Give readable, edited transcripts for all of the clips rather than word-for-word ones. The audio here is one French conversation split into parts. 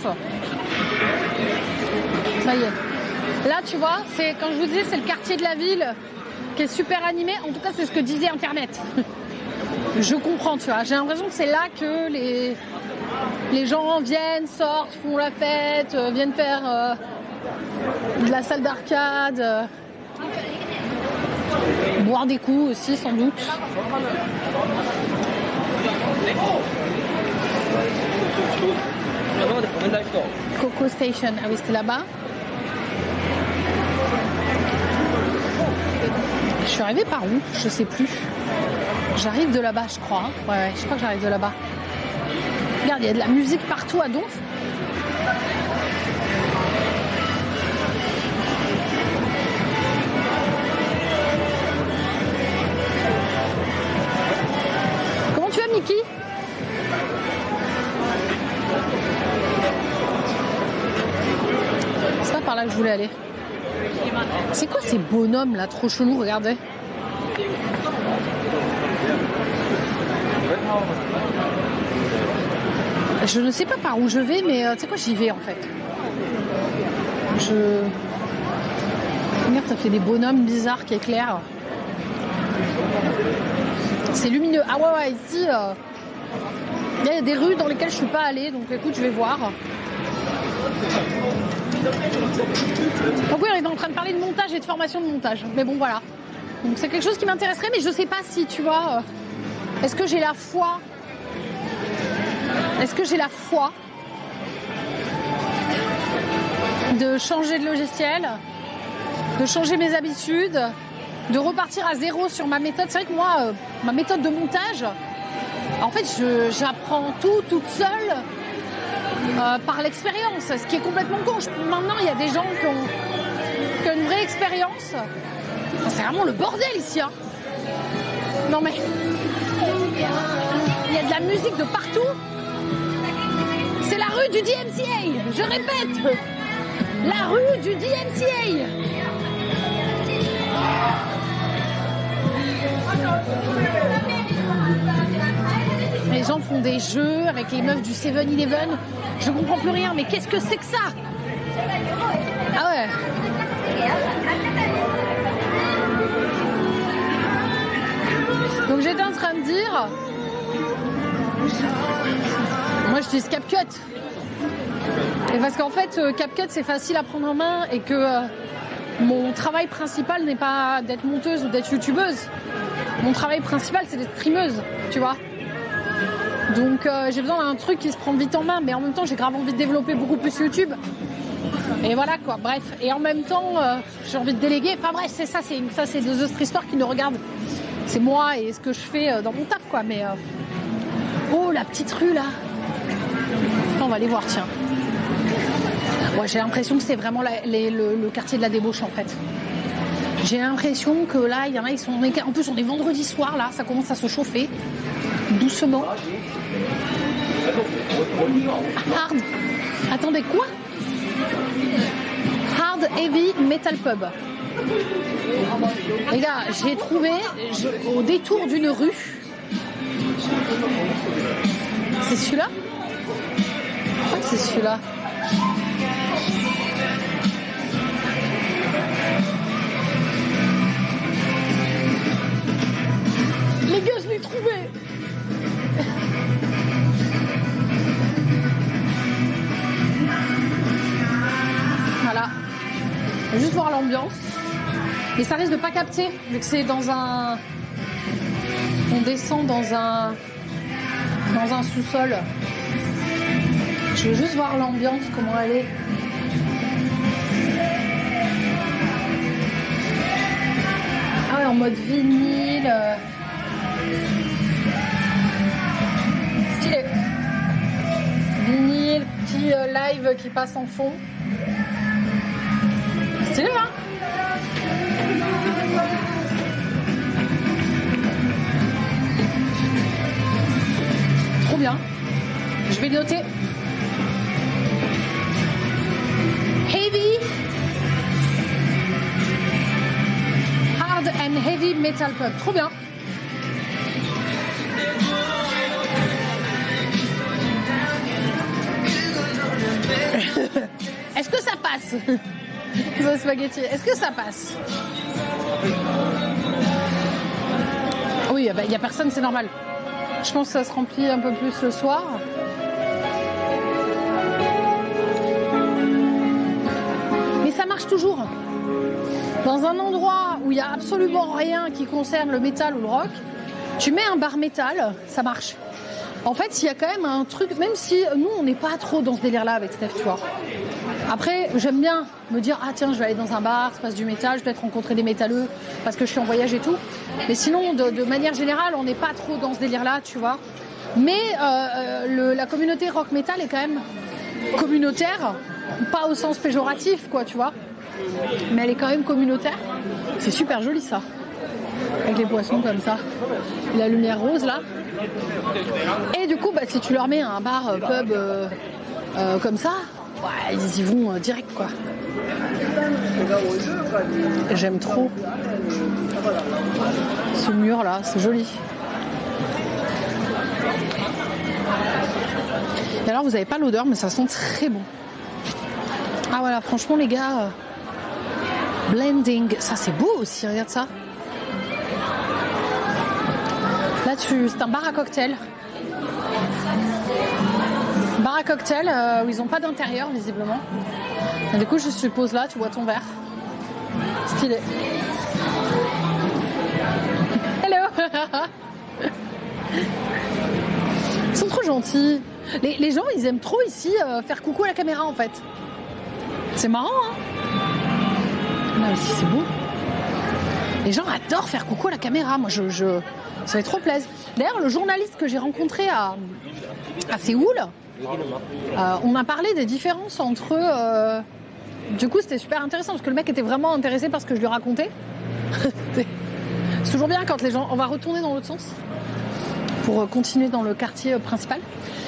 ouf. Ça y est. Là, tu vois, c'est quand je vous disais, c'est le quartier de la ville qui est super animé. En tout cas, c'est ce que disait Internet. Je comprends, tu vois. J'ai l'impression que c'est là que les gens viennent, sortent, font la fête, viennent faire de la salle d'arcade, boire des coups aussi, sans doute. Coco Station, ah oui, c'était là-bas. Je suis arrivée par où? Je sais plus. J'arrive de là-bas, je crois. Ouais, je crois que j'arrive de là-bas. Regarde, il y a de la musique partout à donf. Comment tu vas, Mickey? C'est pas par là que je voulais aller. C'est quoi ces bonhommes là, trop chelous, regardez. Je ne sais pas par où je vais, mais tu sais quoi, j'y vais en fait. Regarde, ça fait des bonhommes bizarres qui éclairent. C'est lumineux. Ah ouais, ici, il y a des rues dans lesquelles je suis pas allée, donc écoute, je vais voir. Donc oui, on est en train de parler de montage et de formation de montage. Mais bon, voilà. Donc c'est quelque chose qui m'intéresserait, mais je sais pas si, tu vois, est-ce que j'ai la foi? Est-ce que j'ai la foi de changer de logiciel, de changer mes habitudes, de repartir à zéro sur ma méthode? C'est vrai que moi, ma méthode de montage, en fait, j'apprends tout toute seule par l'expérience, ce qui est complètement con. Maintenant, il y a des gens qui ont une vraie expérience. C'est vraiment le bordel ici, hein. Non mais, il y a de la musique de partout. C'est la rue du DMCA, je répète, la rue du DMCA. Les gens font des jeux avec les meufs du 7-Eleven. Je comprends plus rien, mais qu'est-ce que c'est que ça? Ah ouais. Donc j'étais en train de dire, moi je dis CapCut. Et parce qu'en fait CapCut c'est facile à prendre en main et que mon travail principal n'est pas d'être monteuse ou d'être youtubeuse. Mon travail principal c'est d'être streameuse, tu vois. Donc j'ai besoin d'un truc qui se prend vite en main, mais en même temps j'ai grave envie de développer beaucoup plus YouTube. Et voilà quoi, bref. Et en même temps j'ai envie de déléguer. Enfin bref, c'est ça, c'est deux autres histoires qui nous regardent. C'est moi et ce que je fais dans mon taf quoi. Mais oh la petite rue là. On va aller voir, tiens. Ouais, j'ai l'impression que c'est vraiment le quartier de la débauche en fait. J'ai l'impression que là, il y en a, ils sont... En plus, on est vendredi soir, là, ça commence à se chauffer. Doucement. Hard. Attendez, quoi? Hard Heavy Metal Pub. Les gars, j'ai trouvé au détour d'une rue. C'est celui-là? Je crois que c'est celui-là. Les gars, je l'ai trouvé. Voilà. Juste voir l'ambiance. Mais ça risque de pas capter, vu que c'est dans un... On descend dans un sous-sol. Je veux juste voir l'ambiance, comment elle est. Ah ouais, en mode vinyle. Stylé. Vinyle, petit live qui passe en fond. Stylé, hein? Trop bien. Je vais noter. Heavy. Hard and Heavy Metal Pub. Trop bien. Est-ce que ça passe? Le spaghetti, est-ce que ça passe? Oui, il n'y a personne, c'est normal. Je pense que ça se remplit un peu plus le soir. Mais ça marche toujours. Dans un endroit où il n'y a absolument rien qui concerne le métal ou le rock, tu mets un bar métal, ça marche. En fait, il y a quand même un truc, même si nous, on n'est pas trop dans ce délire-là avec Steph, tu vois. Après, j'aime bien me dire, ah tiens, je vais aller dans un bar, ça passe du métal, je vais peut-être rencontrer des métalleux parce que je suis en voyage et tout. Mais sinon, de manière générale, on n'est pas trop dans ce délire-là, tu vois. Mais la communauté rock-métal est quand même communautaire, pas au sens péjoratif, quoi, tu vois. Mais elle est quand même communautaire. C'est super joli, ça. Avec les poissons comme ça. Et la lumière rose, là. Et du coup, bah, si tu leur mets un bar, pub comme ça, ouais, ils y vont direct, quoi. J'aime trop ce mur là, c'est joli. Et alors vous n'avez pas l'odeur, mais ça sent très bon. Ah voilà, franchement les gars, blending, ça c'est beau aussi, regarde ça. Là c'est un bar à cocktail. Bar à cocktail où ils n'ont pas d'intérieur visiblement. Et du coup je suppose là, tu bois ton verre. Stylé. Hello. Ils sont trop gentils. Les gens ils aiment trop ici faire coucou à la caméra en fait. C'est marrant hein. Là aussi c'est beau. Les gens adorent faire coucou à la caméra. Moi ça fait trop plaisir. D'ailleurs le journaliste que j'ai rencontré à Séoul, on a parlé des différences entre du coup c'était super intéressant parce que le mec était vraiment intéressé par ce que je lui racontais. C'est toujours bien quand les gens... On va retourner dans l'autre sens pour continuer dans le quartier principal.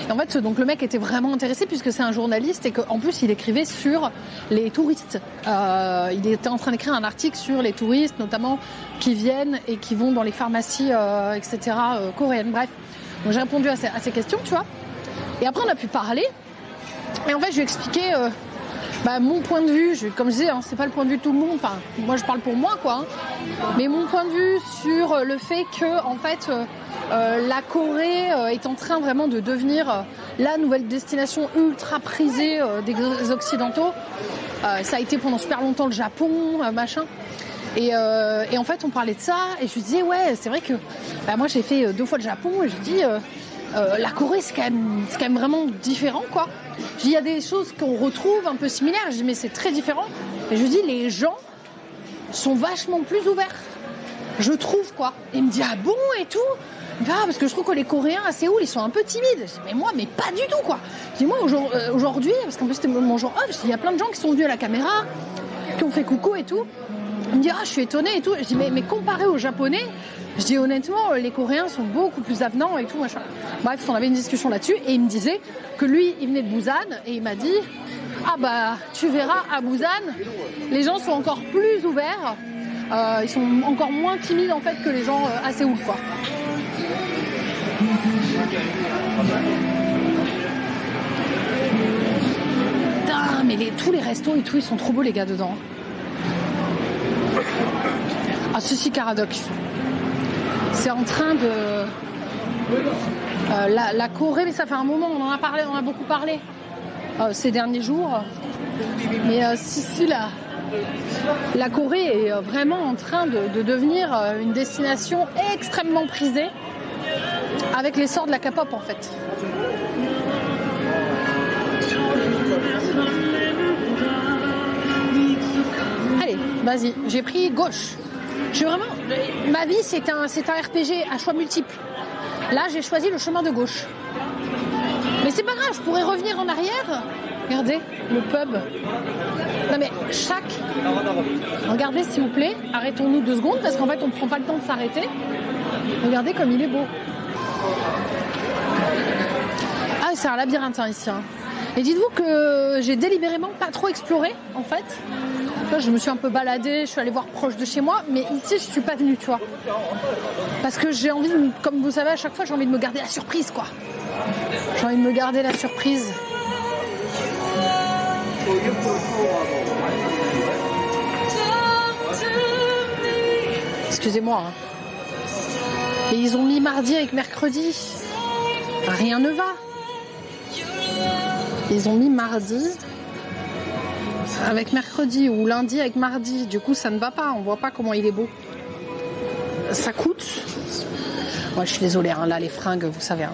Et en fait, donc le mec était vraiment intéressé puisque c'est un journaliste et qu'en plus il écrivait sur les touristes. Il était en train d'écrire un article sur les touristes, notamment qui viennent et qui vont dans les pharmacies, etc. Coréennes. Bref, donc j'ai répondu à ces questions, tu vois. Et après on a pu parler. Et en fait, je lui ai expliqué mon point de vue. Comme je disais, hein, c'est pas le point de vue de tout le monde. Enfin, moi, je parle pour moi, quoi. Hein. Mais mon point de vue sur le fait que, en fait, la Corée est en train vraiment de devenir la nouvelle destination ultra prisée des Occidentaux. Ça a été pendant super longtemps le Japon, machin. Et en fait, on parlait de ça. Et je lui disais, ouais, c'est vrai que moi, j'ai fait 2 fois le Japon. Et je dis, la Corée, c'est quand même vraiment différent, quoi. Je dis, il y a des choses qu'on retrouve un peu similaires. Je dis, mais c'est très différent. Et je dis, les gens sont vachement plus ouverts. Je trouve, quoi. Et il me dit, ah bon, et tout. Il me dit, parce que je trouve que les Coréens à Séoul, ils sont un peu timides. Je dis, mais moi, mais pas du tout, quoi. Je dis, moi, aujourd'hui, parce qu'en plus, c'était mon jour off, je dis, il y a plein de gens qui sont venus à la caméra, qui ont fait coucou et tout. Il me dit, je suis étonnée et tout. Je dis, mais comparé aux Japonais, je dis honnêtement, les Coréens sont beaucoup plus avenants et tout, machin. Bref, on avait une discussion là-dessus et il me disait que lui, il venait de Busan et il m'a dit, tu verras, à Busan, les gens sont encore plus ouverts, ils sont encore moins timides en fait que les gens à Séoul, quoi. Putain, mais tous les restos et tout, ils sont trop beaux les gars dedans. Ah, ceci Caradoc. C'est en train de... la Corée, mais ça fait un moment, on en a beaucoup parlé ces derniers jours. Mais la Corée est vraiment en train de devenir une destination extrêmement prisée avec l'essor de la K-pop en fait. Allez, vas-y, j'ai pris gauche. Ma vie, c'est un RPG à choix multiples. Là, j'ai choisi le chemin de gauche. Mais c'est pas grave, je pourrais revenir en arrière. Regardez, le pub. Non mais Regardez s'il vous plaît, arrêtons-nous 2 secondes parce qu'en fait, on prend pas le temps de s'arrêter. Regardez comme il est beau. Ah, c'est un labyrinthe hein, ici. Hein. Et dites-vous que j'ai délibérément pas trop exploré, en fait. Là, je me suis un peu baladée, je suis allée voir proche de chez moi, mais ici, je suis pas venue, tu vois. Parce que j'ai envie, comme vous savez, à chaque fois, j'ai envie de me garder la surprise, quoi. J'ai envie de me garder la surprise. Excusez-moi. Hein. Et ils ont mis mardi avec mercredi. Rien ne va. Ils ont mis mardi avec mercredi ou lundi avec mardi. Du coup, ça ne va pas. On voit pas comment il est beau. Ça coûte. Moi, je suis désolée. Hein, là, les fringues, vous savez. Hein.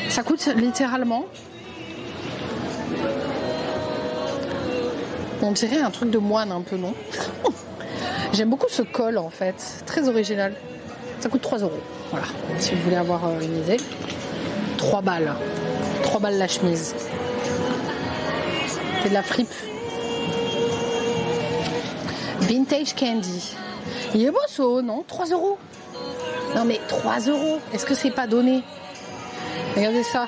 Ça coûte littéralement. On dirait un truc de moine un peu, non? J'aime beaucoup ce col en fait. Très original. Ça coûte 3 €. Voilà. Si vous voulez avoir une idée. 3 balles. 3 balles la chemise. C'est de la fripe. Vintage Candy. Il est beau ce haut, non? 3 €. Non mais 3 €. Est-ce que c'est pas donné? Regardez ça.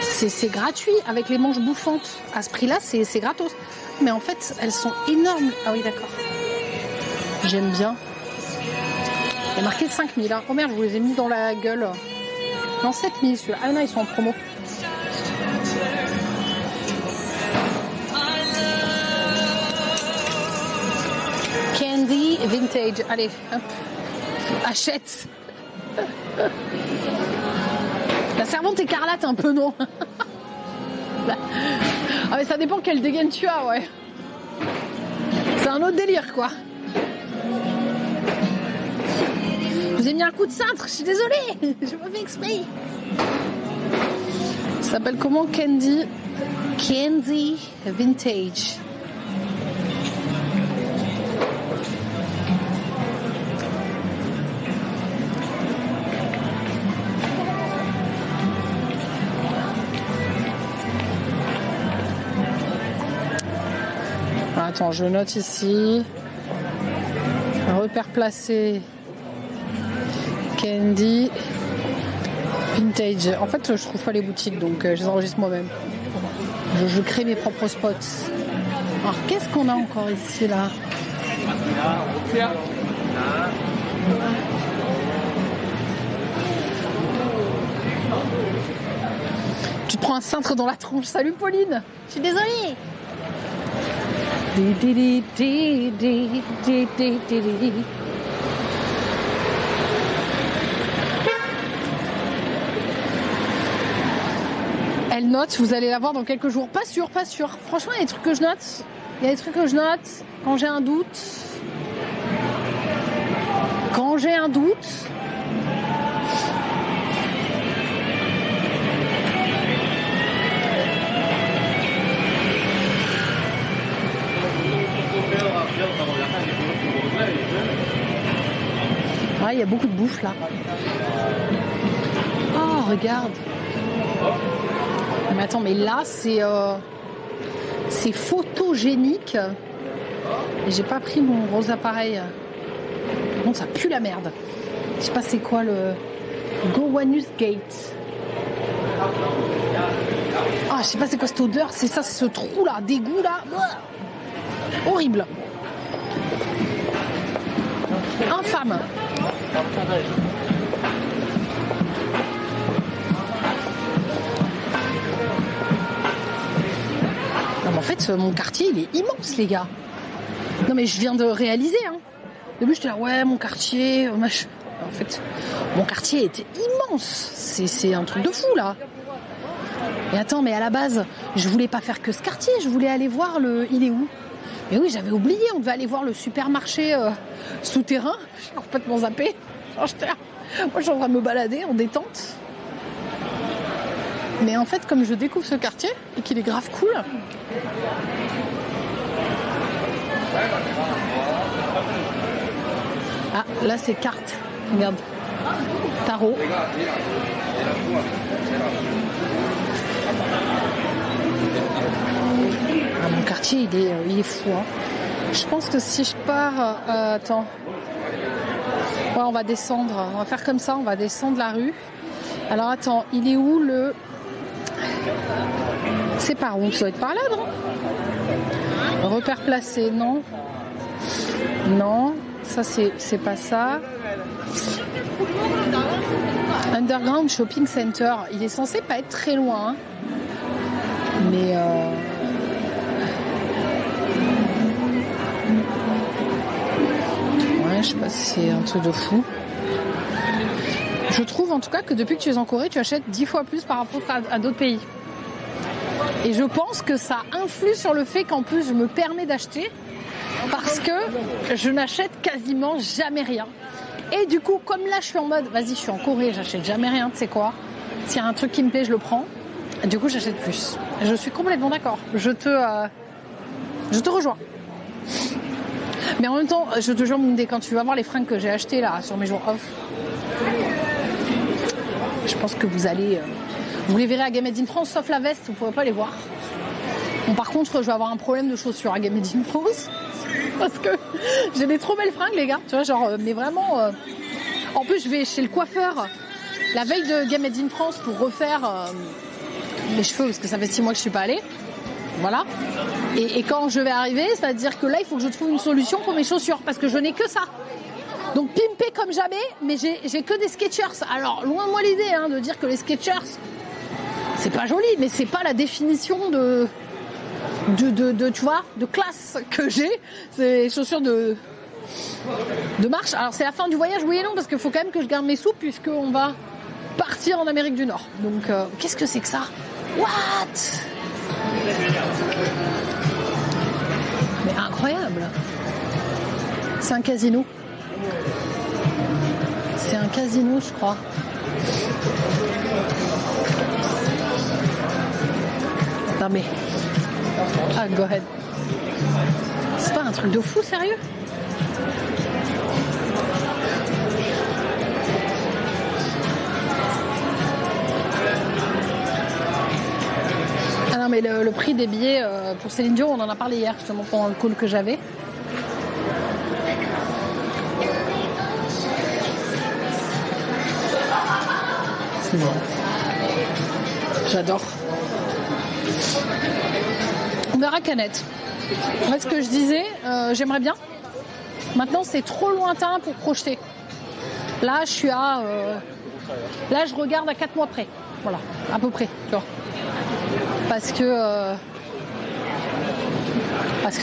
C'est gratuit avec les manches bouffantes. À ce prix-là, c'est gratos. Mais en fait, elles sont énormes. Ah oui, d'accord. J'aime bien. Il y a marqué 5000. Hein. Oh merde, je vous les ai mis dans la gueule. Non, 7000 celui-là. Ah non, ils sont en promo. Candy Vintage. Allez, hop. Achète. La servante écarlate un peu, non? Ah mais ça dépend quelle dégaine tu as, ouais. C'est un autre délire, quoi. Je vous ai mis un coup de cintre, je suis désolée. Je me fais exprès. Ça s'appelle comment? Candy Vintage. Attends, je note ici. Repère placé. Candy Vintage. En fait, je trouve pas les boutiques, donc je les enregistre moi-même. Je crée mes propres spots. Alors, qu'est-ce qu'on a encore ici, là? Tu te prends un cintre dans la tronche. Salut, Pauline. Je suis désolée. Elle note, vous allez la voir dans quelques jours. Pas sûr, pas sûr. Franchement, il y a des trucs que je note. Il y a des trucs que je note quand j'ai un doute. Quand j'ai un doute. Ouais, il y a beaucoup de bouffe là. Oh, regarde. Mais attends, mais là, c'est photogénique. Et j'ai pas pris mon gros appareil. Par contre, ça pue la merde. Je sais pas c'est quoi le Gowanus Gate. Ah, je sais pas c'est quoi cette odeur. C'est ça, c'est ce trou là, d'égout là. Horrible. Infâme. Non, mais en fait, mon quartier, il est immense, les gars. Non, mais je viens de réaliser. Hein. Au début, j'étais là, ouais, mon quartier. En fait, mon quartier était immense. C'est un truc de fou, là. Mais attends, mais à la base, je voulais pas faire que ce quartier. Je voulais aller voir il est où? Mais oui, j'avais oublié. On devait aller voir le supermarché souterrain. J'ai complètement zappé. Moi, je suis en train de me balader en détente. Mais en fait, comme je découvre ce quartier et qu'il est grave cool. Ah, là, c'est carte. Regarde. Tarot. Ah, mon quartier, il est fou. Hein. Je pense que si je pars... attends. Ouais, on va descendre. On va faire comme ça. On va descendre la rue. Alors, attends. Il est où le... C'est par où? Ça doit être par là, non? Repère placé, non? Non. Ça, c'est pas ça. Underground Shopping Center. Il est censé pas être très loin. Hein. Mais... c'est un truc de fou. Je trouve en tout cas que depuis que tu es en Corée, tu achètes 10 fois plus par rapport à d'autres pays. Et je pense que ça influe sur le fait qu'en plus je me permets d'acheter parce que je n'achète quasiment jamais rien. Et du coup, comme là je suis en mode, vas-y, je suis en Corée, j'achète jamais rien, tu sais quoi. S'il y a un truc qui me plaît, je le prends. Du coup, j'achète plus. Je suis complètement d'accord. Je te rejoins. Mais en même temps, je te jure, Moundé, quand tu vas voir les fringues que j'ai achetées là sur mes jours off, je pense que vous les verrez à Game Made in France, sauf la veste, vous ne pourrez pas les voir. Bon, par contre, je vais avoir un problème de chaussures à Game Made in France parce que j'ai des trop belles fringues, les gars. Tu vois, genre, mais vraiment. En plus, je vais chez le coiffeur la veille de Game Made in France pour refaire mes cheveux parce que ça fait 6 mois que je suis pas allée. Voilà. Et quand je vais arriver, c'est-à-dire que là, il faut que je trouve une solution pour mes chaussures parce que je n'ai que ça. Donc pimpé comme jamais, mais j'ai que des Skechers. Alors loin de moi l'idée de dire que les Skechers, c'est pas joli, mais c'est pas la définition de tu vois, de classe que j'ai. C'est les chaussures de marche. Alors c'est la fin du voyage, oui et non, parce qu'il faut quand même que je garde mes sous puisqu'on va partir en Amérique du Nord. Donc qu'est-ce que c'est que ça? What? Mais incroyable. C'est un casino. C'est un casino, je crois. Non mais... Ah, go ahead. C'est pas un truc de fou, sérieux? Ah non mais le prix des billets pour Céline Dion, on en a parlé hier justement pendant le call que j'avais. C'est bon. J'adore. On verra canette. En fait, ce que je disais, j'aimerais bien. Maintenant, c'est trop lointain pour projeter. Là, je suis à... là, je regarde à 4 mois près. Voilà, à peu près, tu vois. Parce que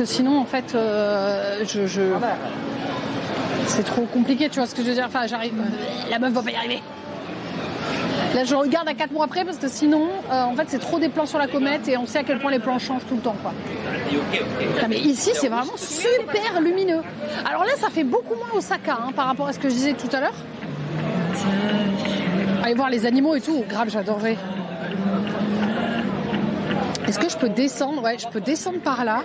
sinon, en fait, c'est trop compliqué, tu vois ce que je veux dire. Enfin, j'arrive... la meuf va pas y arriver. Là, je regarde à 4 mois après parce que sinon, en fait, c'est trop des plans sur la comète et on sait à quel point les plans changent tout le temps, quoi. Ah, mais ici, c'est vraiment super lumineux. Alors là, ça fait beaucoup moins Osaka par rapport à ce que je disais tout à l'heure. Allez voir les animaux et tout. Grave, j'adorerais. Est-ce que je peux descendre? Ouais, je peux descendre par là.